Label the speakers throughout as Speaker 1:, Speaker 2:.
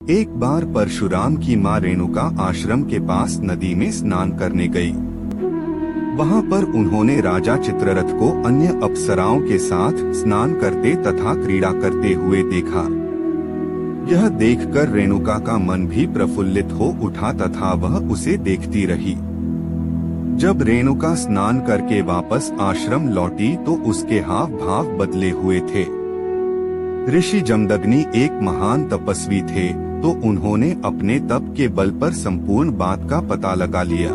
Speaker 1: एक बार परशुराम की माँ रेणुका आश्रम के पास नदी में स्नान करने गई। वहाँ पर उन्होंने राजा चित्ररथ को अन्य अप्सराओं के साथ स्नान करते तथा क्रीड़ा करते हुए देखा। यह देखकर रेणुका का मन भी प्रफुल्लित हो उठा तथा वह उसे देखती रही। जब रेणुका स्नान करके वापस आश्रम लौटी तो उसके हाव भाव बदले हुए थे। ऋषि जमदग्नि एक महान तपस्वी थे, तो उन्होंने अपने तप के बल पर संपूर्ण बात का पता लगा लिया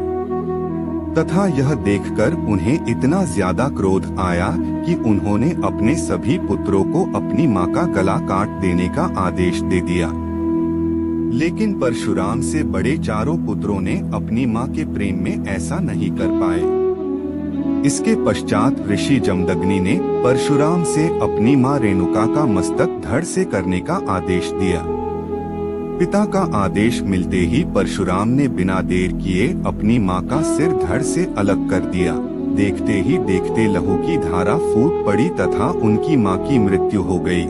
Speaker 1: तथा यह देखकर उन्हें इतना ज्यादा क्रोध आया कि उन्होंने अपने सभी पुत्रों को अपनी मां का गला काट देने का आदेश दे दिया। लेकिन परशुराम से बड़े चारों पुत्रों ने अपनी मां के प्रेम में ऐसा नहीं कर पाए। इसके पश्चात ऋषि जमदग्नि ने परशुराम से अपनी मां रेणुका का मस्तक धड़ से करने का आदेश दिया। पिता का आदेश मिलते ही परशुराम ने बिना देर किए अपनी मां का सिर धड़ से अलग कर दिया। देखते ही देखते लहू की धारा फूट पड़ी तथा उनकी मां की मृत्यु हो गई।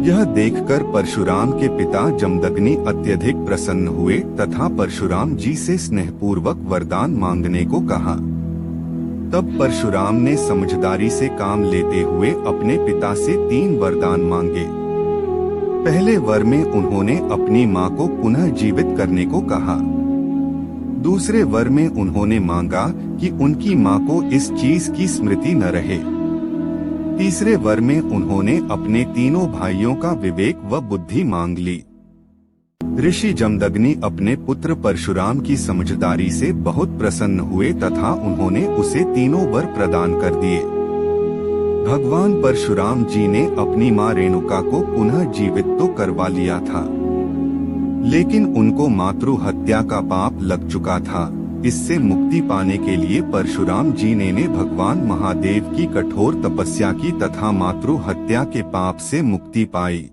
Speaker 1: यह देखकर परशुराम के पिता जमदग्नि अत्यधिक प्रसन्न हुए तथा परशुराम जी से स्नेहपूर्वक वरदान मांगने को कहा। तब परशुराम ने समझदारी से काम लेते हुए अपने पिता से 3 वरदान मांगे। पहले वर में उन्होंने अपनी मां को पुनः जीवित करने को कहा। दूसरे वर में उन्होंने मांगा कि उनकी मां को इस चीज की स्मृति न रहे। तीसरे वर में उन्होंने अपने तीनों भाइयों का विवेक व बुद्धि मांग ली। ऋषि जमदग्नि अपने पुत्र परशुराम की समझदारी से बहुत प्रसन्न हुए तथा उन्होंने उसे तीनों वर प्रदान कर दिए। भगवान परशुराम जी ने अपनी मां रेणुका को पुनः जीवित तो करवा लिया था, लेकिन उनको मातृ हत्या का पाप लग चुका था। इससे मुक्ति पाने के लिए परशुराम जी ने भगवान महादेव की कठोर तपस्या की तथा मातृ हत्या के पाप से मुक्ति पाई।